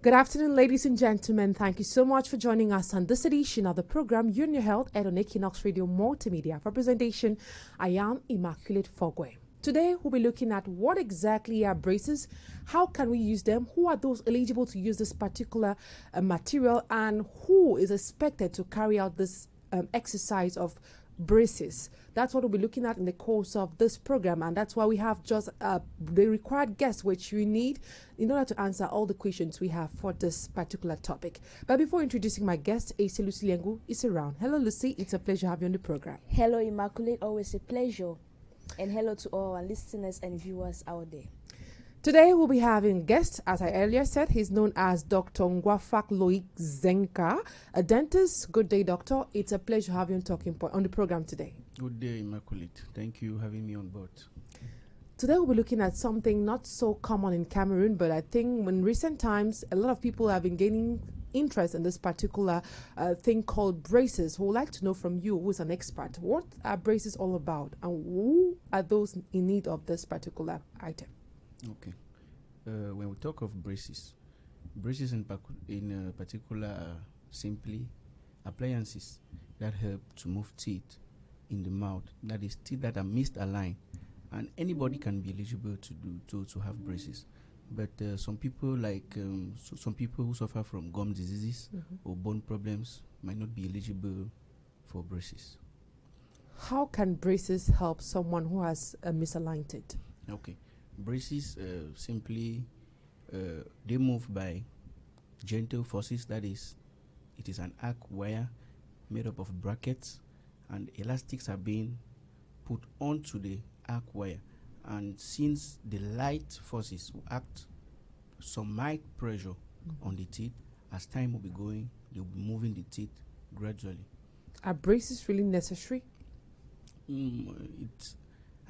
Good afternoon, ladies and gentlemen. Thank you so much for joining us on this edition of the program You're in Your Health and on Quinoxe Radio Multimedia. For presentation, I am Immaculate Fogwe. Today, we'll be looking at what exactly are braces, how can we use them, who are those eligible to use this particular material, and who is expected to carry out this exercise of braces. That's what we'll be looking at in the course of this program, and that's why we have just the required guests which we need in order to answer all the questions we have for this particular topic. But before introducing my guest, AC Lucy Lengu is around. Hello Lucy, it's a pleasure to have you on the program. Hello Immaculate, always a pleasure. And hello to all our listeners and viewers out there. Today we'll be having a guest, as I earlier said. He's known as Dr. NGUAFAC Loyick ZENCHA, a dentist. Good day, doctor. It's a pleasure to have you on the program today. Good day, Immaculate. Thank you for having me on board. Today we'll be looking at something not so common in Cameroon, but I think in recent times, a lot of people have been gaining interest in this particular thing called braces. We would like to know from you, who's an expert, what are braces all about and who are those in need of this particular item? Okay. When we talk of braces in particular are simply appliances that help to move teeth in the mouth. That is, teeth that are misaligned, and anybody can be eligible to have braces. But some people some people who suffer from gum diseases or bone problems might not be eligible for braces. How can braces help someone who has a misaligned teeth? Okay. Braces simply they move by gentle forces. That is, it is an arc wire made up of brackets, and elastics are being put onto the arc wire. And since the light forces will act some mild pressure on the teeth, as time will be going, they'll be moving the teeth gradually. Are braces really necessary?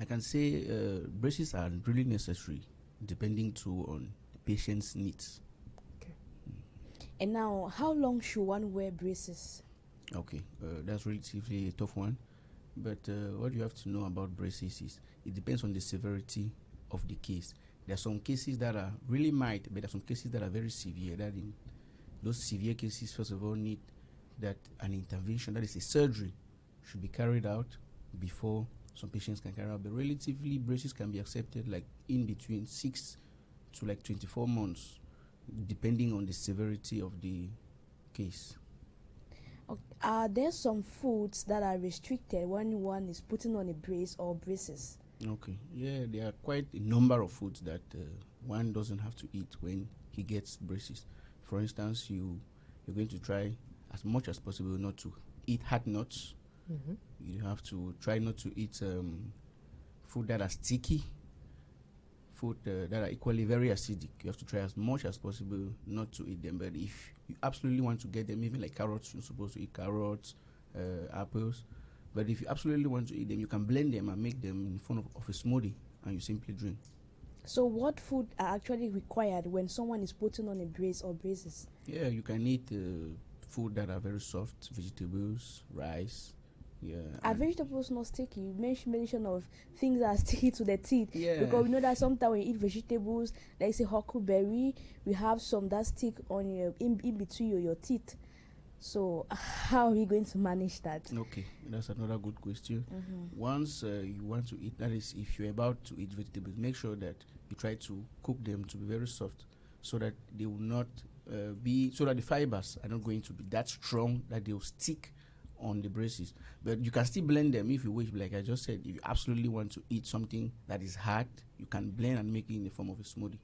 I can say braces are really necessary, depending too on the patient's needs. Okay. And now, how long should one wear braces? Okay, that's relatively a tough one. But what you have to know about braces is it depends on the severity of the case. There are some cases that are really mild, but there are some cases that are very severe. That in those severe cases, first of all, need that an intervention, that is a surgery, should be carried out before some patients can carry out. But relatively, braces can be accepted like in between 6 to like 24 months, depending on the severity of the case. Okay. Are there some foods that are restricted when one is putting on a brace or braces? Okay, yeah, there are quite a number of foods that one doesn't have to eat when he gets braces. For instance, you're going to try as much as possible not to eat hard nuts. You have to try not to eat food that are sticky, food that are equally very acidic. You have to try as much as possible not to eat them. But if you absolutely want to get them, even like carrots, you're supposed to eat carrots, apples. But if you absolutely want to eat them, you can blend them and make them in form of a smoothie, and you simply drink. So what food are actually required when someone is putting on a brace or braces? Yeah, you can eat food that are very soft, vegetables, rice. Yeah. Are vegetables not sticky? You mention of things that are sticky to the teeth. Yeah. Because we know that sometimes when you eat vegetables, like say huckleberry, we have some that stick on your in between your teeth. So how are we going to manage that? Okay, that's another good question. Once you want to eat, that is, if you're about to eat vegetables, make sure that you try to cook them to be very soft, so that they will not so that the fibers are not going to be that strong that they will stick on the braces. But you can still blend them if you wish. Like I just said, if you absolutely want to eat something that is hard, you can blend and make it in the form of a smoothie.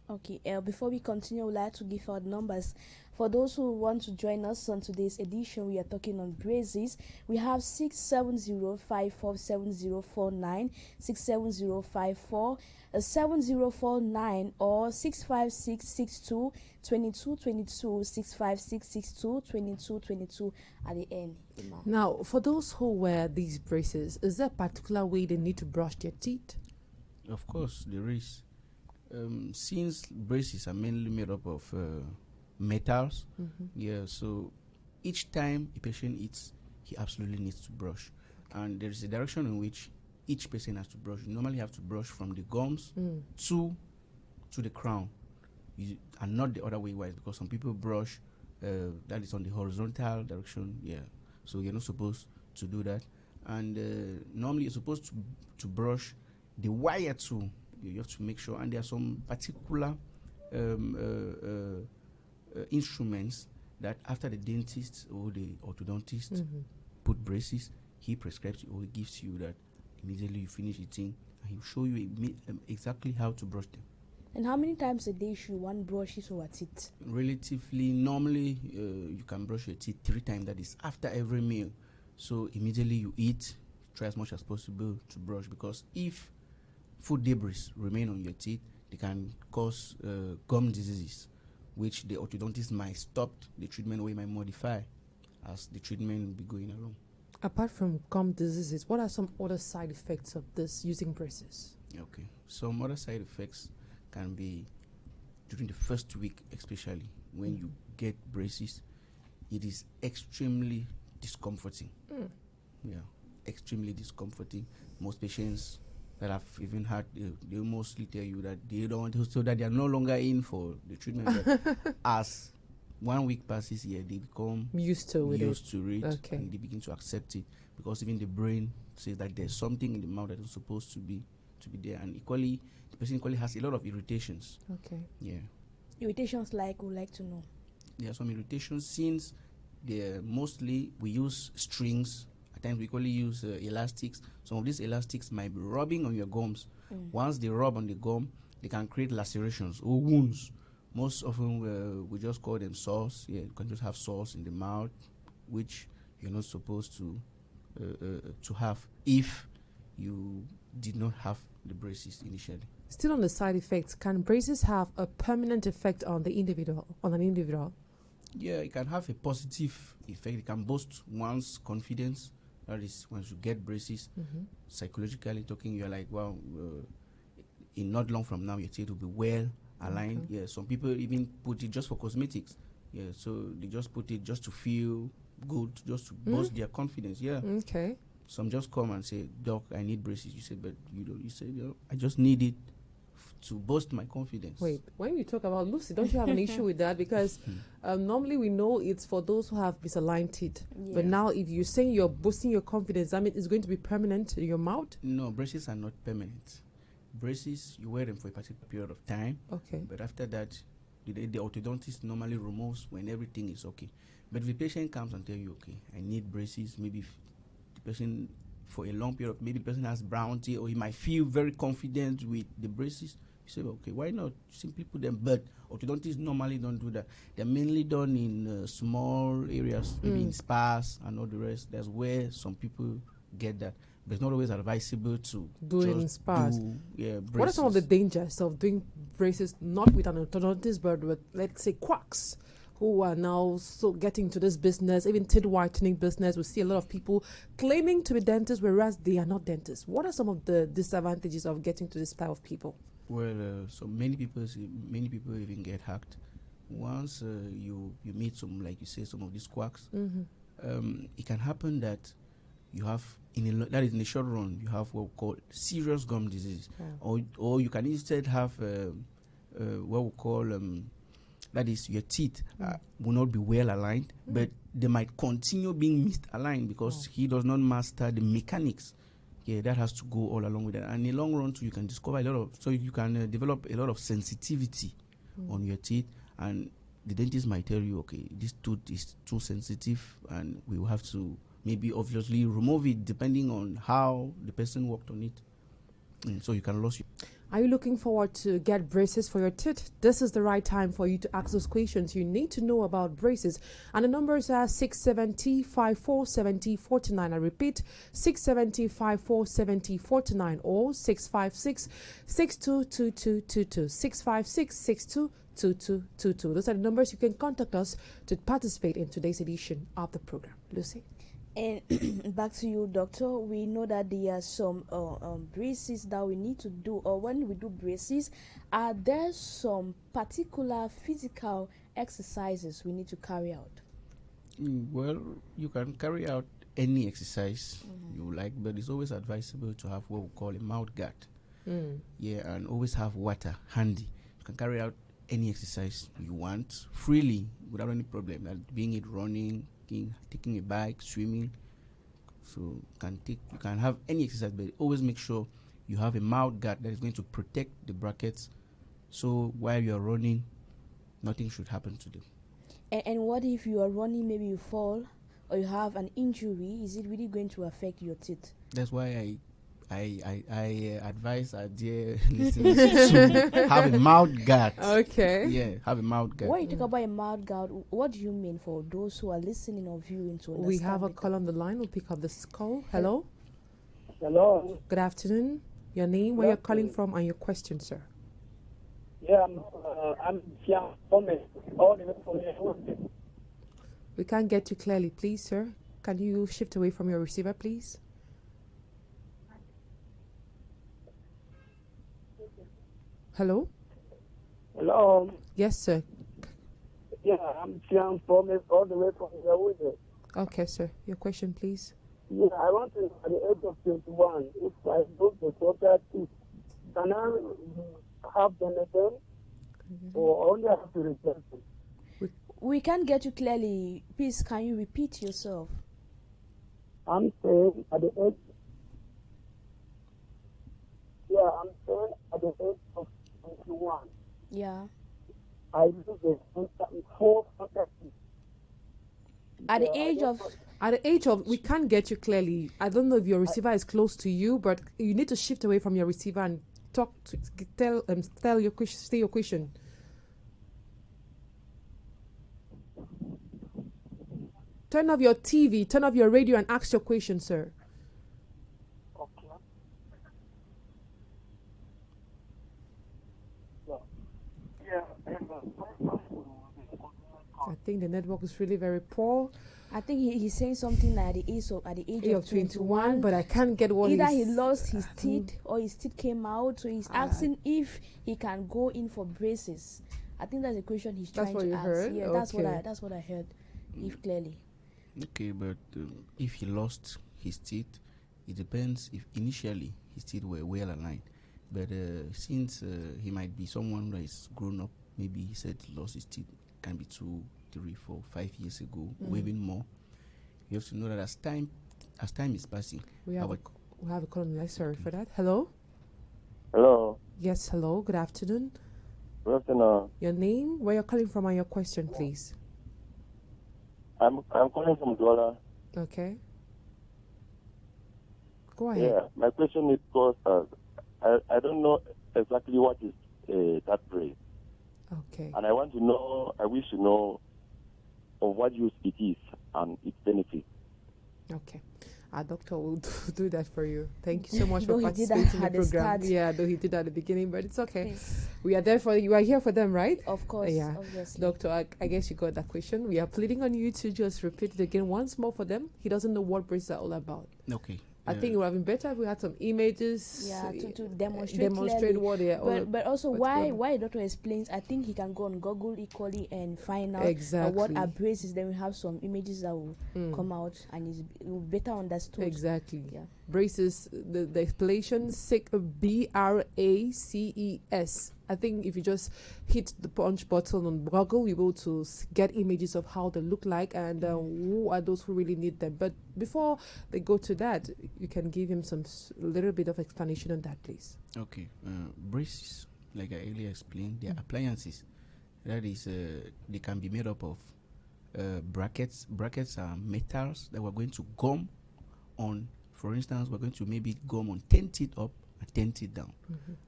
Okay, before we continue, I would like to give out numbers. For those who want to join us on today's edition, we are talking on braces. We have 670-547049, 670-547049, or 65662 2222, 65662 2222 at the end. Now, for those who wear these braces, is there a particular way they need to brush their teeth? Of course, there is. Since braces are mainly made up of metals, so each time a patient eats, he absolutely needs to brush. And there is a direction in which each person has to brush. You normally have to brush from the gums to the crown. and not the other way wise, because some people brush that is on the horizontal direction. Yeah, so you're not supposed to do that. And normally you're supposed to brush the wire too. You have to make sure, and there are some particular instruments that after the dentist or the orthodontist put braces, he prescribes you or he gives you that immediately you finish eating, and he'll show you exactly how to brush them. And how many times a day should one brush his or her teeth? Relatively, normally you can brush your teeth 3 times. That is after every meal. So immediately you eat, try as much as possible to brush, because if food debris remain on your teeth, they can cause gum diseases, which the orthodontist might stop the treatment or he might modify as the treatment will be going along. Apart from gum diseases, what are some other side effects of this using braces? Okay, some other side effects can be during the first week, especially when you get braces. It is extremely discomforting. Yeah, extremely discomforting. Most patients that I've even had, they mostly tell you that they don't, so that they are no longer in for the treatment. But as 1 week passes here, they become used to it, okay, and they begin to accept it, because even the brain says that there's something in the mouth that is supposed to be there, and equally the person equally has a lot of irritations. Okay. Yeah. Irritations like, we'd like to know. There are some irritations since mostly we use strings. At times we equally use elastics. Some of these elastics might be rubbing on your gums. Once they rub on the gum, they can create lacerations or wounds. Most often we just call them sores. Yeah, you can just have sores in the mouth, which you're not supposed to have if you did not have the braces initially. Still on the side effects, can braces have a permanent effect on an individual? Yeah, it can have a positive effect. It can boost one's confidence. That is, once you get braces, psychologically talking, you're like, wow, in not long from now, your teeth will be well aligned. Okay. Yeah, some people even put it just for cosmetics. Yeah, so they just put it just to feel good, just to boost their confidence. Yeah. Okay. Some just come and say, Doc, I need braces. You say, but you don't. You say, I just need it to boost my confidence. Wait, when you talk about Lucy, don't you have an issue with that? Because normally we know it's for those who have misaligned teeth. Yeah. But now if you're saying you're boosting your confidence, I mean, it's going to be permanent in your mouth? No, braces are not permanent. Braces, you wear them for a particular period of time. Okay. But after that, the orthodontist normally removes when everything is okay. But if the patient comes and tell you, okay, I need braces, maybe the person for a long period, maybe the person has brown teeth, or he might feel very confident with the braces. You say, okay, why not simply put them? But orthodontists normally don't do that. They're mainly done in small areas, maybe in spas and all the rest. That's where some people get that. But it's not always advisable to do it in spas. What are some of the dangers of doing braces not with an orthodontist, but with, let's say, quacks, who are now so getting to this business, even teeth whitening business? We see a lot of people claiming to be dentists, whereas they are not dentists. What are some of the disadvantages of getting to this type of people? Well, so many people even get hacked. Once you meet some, like you say, some of these quacks, it can happen that you have that is in the short run, you have what we call serious gum disease, or you can instead have what we call that is your teeth will not be well aligned, but they might continue being misaligned because he does not master the mechanics. Yeah, that has to go all along with that. And in the long run, too, you can discover you can develop a lot of sensitivity on your teeth. And the dentist might tell you, okay, this tooth is too sensitive, and we will have to maybe obviously remove it depending on how the person worked on it. So you can lose your... Are you looking forward to get braces for your teeth? This is the right time for you to ask those questions you need to know about braces. And the numbers are 670 5470 49. I repeat, 670 5470 49 or 656 622222. 656 622222. Those are the numbers you can contact us to participate in today's edition of the program. Lucy? And back to you, doctor. We know that there are some braces that we need to do, or when we do braces, are there some particular physical exercises we need to carry out? Well, you can carry out any exercise you like, but it's always advisable to have what we call a mouth guard. Yeah, and always have water handy. You can carry out any exercise you want freely without any problem. That being it running, taking a bike, swimming. So you can have any exercise, but always make sure you have a mouth guard that is going to protect the brackets. So while you are running, nothing should happen to them. And what if you are running, maybe you fall or you have an injury? Is it really going to affect your teeth? That's why I advise our dear listeners to have a mouth guard. Okay. Yeah, have a mouth guard. When you talk about a mouth guard, what do you mean for those who are listening or viewing to understand? We have a call on the line. We'll pick up this call. Hello. Hello. Good afternoon. Your name, where you're calling from, and your question, sir. Yeah, I'm Fiang Thomas. All the way from here. We can't get you clearly, please, sir. Can you shift away from your receiver, please? Hello? Hello. Yes, sir. Yeah, I'm Fiang Thomas. All the way from here. Okay, sir. Your question, please. Yeah, I want to know at the age of 21, if I go to total teeth, can I have them again? Or only have to replace them? We can't get you clearly. Please, can you repeat yourself? I'm saying at the age. Yeah, I'm saying at the age of 21, Yeah. I lose four teeth. At the age of... At the age of, we can't get you clearly. I don't know if your receiver is close to you, but you need to shift away from your receiver and talk to tell your question. Say your question. Turn off your TV, turn off your radio, and ask your question, sir. Okay. I think the network is really very poor. I think he's saying something at the age of 21, but I can't get what either he lost his teeth or his teeth came out, so he's Ah. asking if he can go in for braces. I think that's the question he's That's trying what to you ask. heard? Yeah, Okay. that's what I heard. If clearly. Okay, but if he lost his teeth, it depends if initially his teeth were well aligned. But since he might be someone that is grown up, maybe he said he lost his teeth, can be 2, 3, 4, 5 years ago, or even more. You have to know that as time is passing, we have a call on the line. Sorry for that. Hello. Hello. Yes. Hello. Good afternoon. Good afternoon. Your name, where you're calling from, and your question, please. I'm calling from Douala. Okay. Go ahead. Yeah, my question is because I don't know exactly what is that brace, Okay. and I wish to know of what use it is and its benefits. Okay. Our doctor will do that for you. Thank you so much Though for he did participating in that the at the program. start. Yeah, though he did that at the beginning, but it's okay. Please. We are there for you. Are here for them, right? Of course. Yeah. Obviously. Doctor, I guess you got that question. We are pleading on you to just repeat it again once more for them. He doesn't know what braces are all about. Okay. I think it would have been better if we had some images. Yeah, to demonstrate clearly. what they are all But also what's why the doctor explains, I think he can go on Google equally and find out what Exactly. are braces. Then we have some images that will come out and it will be better understood. Exactly. Yeah. Braces, the explanation, BRACES. I think if you just hit the punch button on Google, you'll be able to get images of how they look like and who are those who really need them. But before they go to that, you can give him some little bit of explanation on that, please. Okay. Braces, like I earlier explained, they are appliances. That is, they can be made up of brackets. Brackets are metals that we're going to gum on. For instance, we're going to maybe gum on 10 teeth up and 10 teeth down.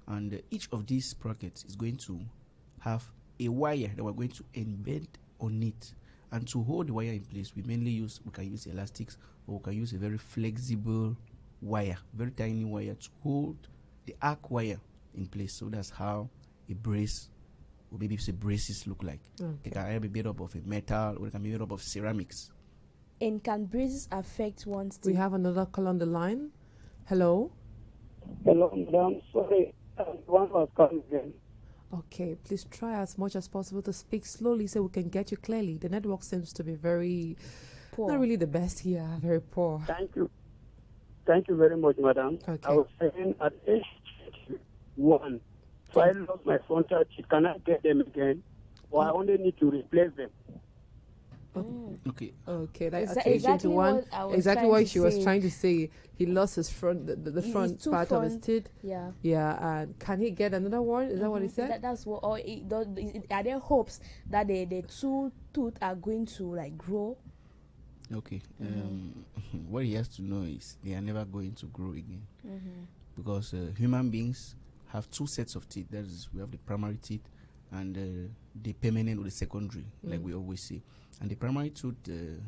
And each of these brackets is going to have a wire that we're going to embed on it. And to hold the wire in place, we can use elastics, or we can use a very flexible wire, very tiny wire to hold the arc wire in place. So that's how a brace, or maybe say braces, look like. Okay. They can either be made up of a metal, or they can be made up of ceramics. And can braces affect one's teeth? We have another call on the line. Hello. Hello, madam. Sorry, one was calling again. Okay, please try as much as possible to speak slowly so we can get you clearly. The network seems to be very Poor. not really the best here, very poor. Thank you. Thank you very much, madam. Okay. I was saying at age 1, If I lost my frontal teeth, can I get them again? Or I only need to replace them? Okay. Okay, that Exa- okay, exactly 21. what I was Exactly trying what to she was say. trying to say. He lost his front, the His front two part of his front- teeth. Yeah. Yeah, and can he get another one? Is that what he said? That's what. Or are there hopes that the two tooth are going to like grow? Okay. What he has to know is they are never going to grow again, because human beings have two sets of teeth. That is, we have the primary teeth and the permanent or the secondary, like we always say. And the primary tooth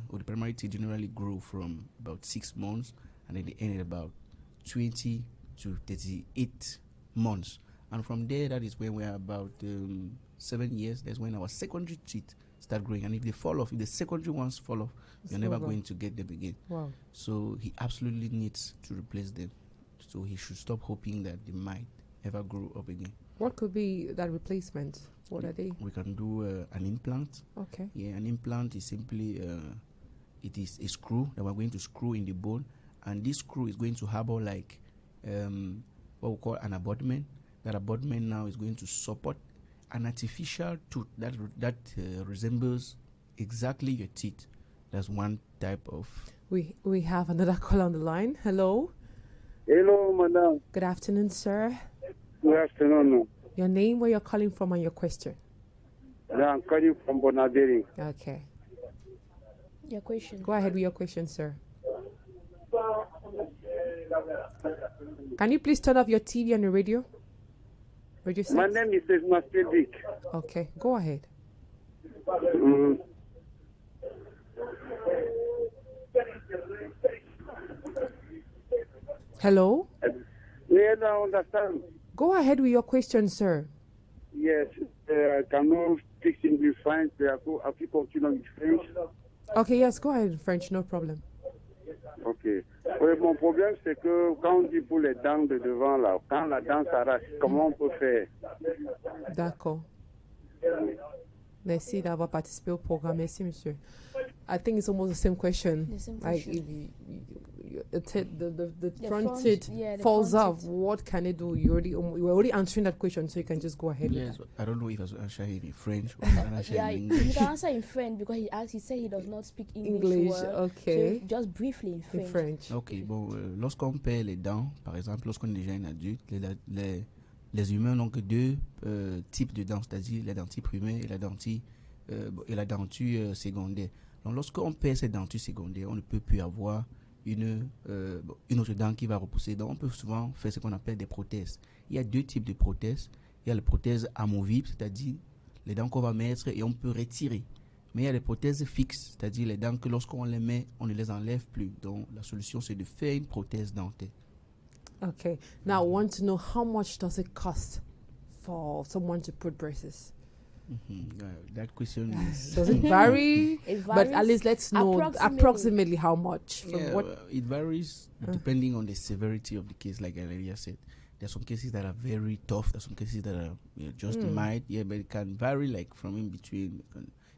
or the primary teeth generally grow from about 6 months, and then they end at about 20 to 38 months. And from there, that is when we are about 7 years. That's when our secondary teeth start growing. And if they fall off, if the secondary ones fall off, you're never going to get them again. Wow. So he absolutely needs to replace them. So he should stop hoping that they might ever grow up again. What could be that replacement? What are they? We can do an implant. Okay. Yeah, an implant is simply it is a screw that we're going to screw in the bone, and this screw is going to harbor like what we call an abutment. That abutment now is going to support an artificial tooth that resembles exactly your teeth. That's one type of. We have another call on the line. Hello. Hello, madam. Good afternoon, sir. Good afternoon. Your name, where you're calling from, and your question. I'm calling from Bonaderi. Okay. Your question. Go ahead with your question, sir. Can you please turn off your TV and your radio? Radio set? My name is Master Dick. Okay, go ahead. Hello? Yes, I understand. Go ahead with your question, sir. Yes, I cannot speak English fine. I can continue in French. Okay, yes, go ahead in French, no problem. Ok. Oui, mon problème, c'est que quand on dit pour les dents de devant, là, quand la dent s'arrache, comment on peut faire? D'accord. Merci d'avoir participé au programme. Merci, monsieur. I think it's almost the same question. The same Like question. the The front front- teeth yeah, the falls front off. teeth. What can it do? You were already answering that question, so you can just go ahead. Yes, With I don't know if I should answer it in French or answer Yeah, in you English. can answer in French because he said he does not speak English, English, well. okay. So just briefly in that. French. In French. Ok, bon, lorsqu'on perd les dents, par exemple, lorsqu'on est déjà un adulte, les humains n'ont que deux types de dents, c'est-à-dire la denture primaire et la denture secondaire. Donc, lorsqu'on perd cette denture secondaire, on ne peut plus avoir une autre dent qui va repousser. Donc, on peut souvent faire ce qu'on appelle des prothèses. Il y a deux types de prothèses. Il y a les prothèses amovibles, c'est-à-dire les dents qu'on va mettre et on peut retirer. Mais il y a les prothèses fixes, c'est-à-dire les dents que lorsqu'on les met, on ne les enlève plus. Donc, la solution, c'est de faire une prothèse dentaire. Okay. Now, I want to know how much does it cost for someone to put braces? That question is... Does it vary? It But at varies. least let's know approximately how much. From Yeah, what? it varies depending on the severity of the case, like I earlier said. There are some cases that are very tough. There are some cases that are just mild. Yeah, but it can vary like from in between.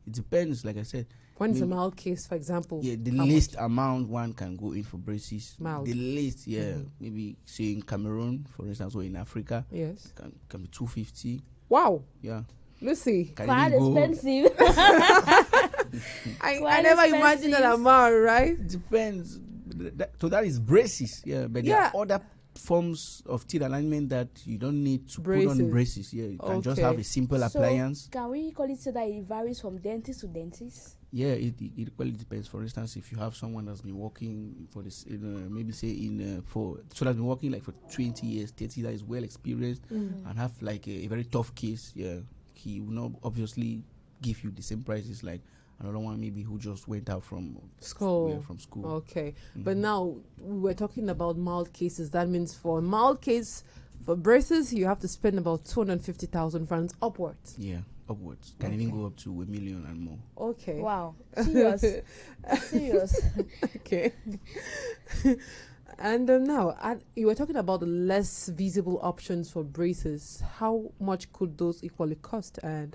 It depends, like I said. When it's a mild case, for example. Yeah, the how least much? amount one can go in for braces. Mild. The least, yeah. Maybe say in Cameroon, for instance, or in Africa, Yes. can be 250. Wow. Yeah. Lucy. Can Quite even go- expensive. I Quite never imagined that expensive. amount, right? Depends. So that is braces, yeah. But there Yeah. are other forms of teeth alignment that you don't need to put on Braces. braces. Yeah, you can just Okay. have a simple appliance. So can we call it so that it varies from dentist to dentist? Yeah, it really depends. For instance, if you have someone that's been working for this, maybe say that's been working like for 20 years, 30, that is well experienced, and have like a very tough case, yeah, he will not obviously give you the same prices like another one maybe who just went out from School. Yeah, from school. Okay. But now we were talking about mild cases. That means for a mild case, for braces, you have to spend about 250,000 francs upwards. Yeah, upwards. Can even go up to 1 million and more. Okay. Wow. Serious. Serious. Okay. And now, you were talking about the less visible options for braces. How much could those equally cost? And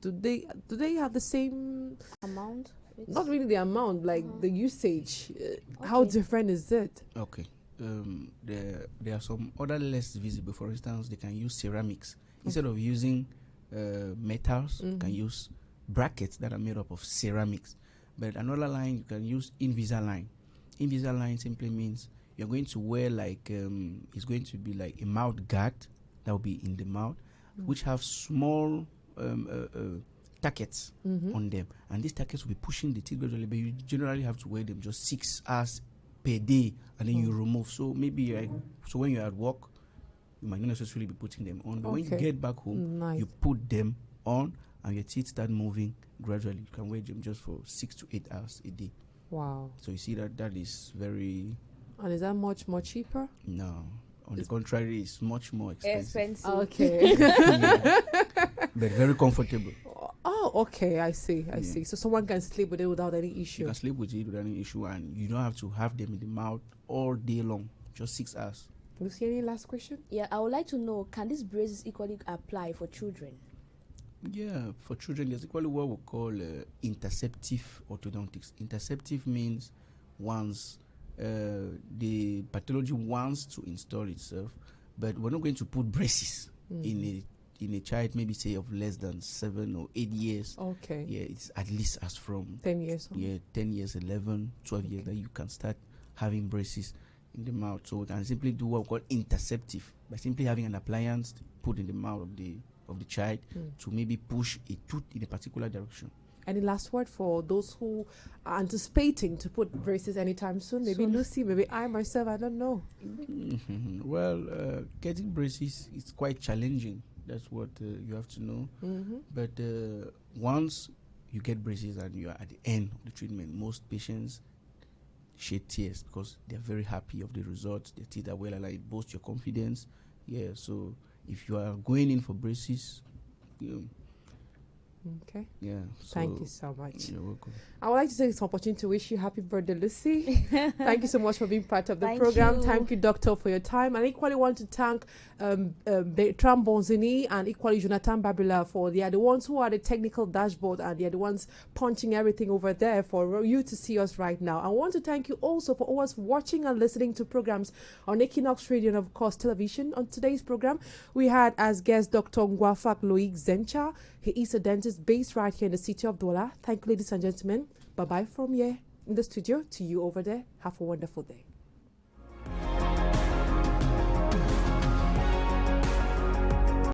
do they have the same? Amount? Not really the amount, like the usage. How Okay. different is it? Okay. there are some other less visible. For instance, they can use ceramics instead of using metals. You can use brackets that are made up of ceramics. But another line, you can use Invisalign. Invisalign simply means you're going to wear like it's going to be like a mouth guard that will be in the mouth, which have small tackets on them, and these tackets will be pushing the teeth gradually. But you generally have to wear them just 6 hours per day, and then you remove. So maybe when you're at work, you might not necessarily be putting them on. But when you get back home, you put them on, and your teeth start moving gradually. You can wear them just for 6 to 8 hours a day. Wow. So you see that is very... And is that much more cheaper? No. On the contrary, it's much more expensive. Okay. But very comfortable. Oh, okay. I see. I see. So someone can sleep with it without any issue. You can sleep with it without any issue, and you don't have to have them in the mouth all day long. Just 6 hours. Lucy, any last question? Yeah, I would like to know, can these braces equally apply for children? Yeah, for children, there's equally what we call interceptive orthodontics. Interceptive means once the pathology wants to install itself, but we're not going to put braces in a child, maybe say of less than 7 or 8 years. Okay. Yeah, it's at least as from 10 years. 10 years, 11, 12 years that you can start having braces in the mouth. So we can simply do what we call interceptive by simply having an appliance put in the mouth of the child to maybe push a tooth in a particular direction. Any last word for those who are anticipating to put braces anytime soon? Maybe Lucy, maybe I myself, I don't know. Well, getting braces is quite challenging. That's what you have to know. But once you get braces and you are at the end of the treatment, most patients shed tears because they're very happy of the results. Their teeth are well aligned. It boosts your confidence. Yeah, so if you are going in for braces, okay. Yeah. Thank you so much. You're welcome. I would like to take this opportunity to wish you happy birthday, Lucy. Thank you so much for being part of the Thank program. you. Thank you, Doctor, for your time. And equally want to thank Bertrand Bonzini and equally Jonathan Babila they are the ones who are the technical dashboard, and they are the ones punching everything over there for you to see us right now. I want to thank you also for always watching and listening to programs on Quinoxe Radio and of course television. On today's program, we had as guest Dr. NGUAFAC Loyick ZENCHA. He is a dentist based right here in the city of Douala. Thank you, ladies and gentlemen. Bye-bye from here in the studio to you over there. Have a wonderful day.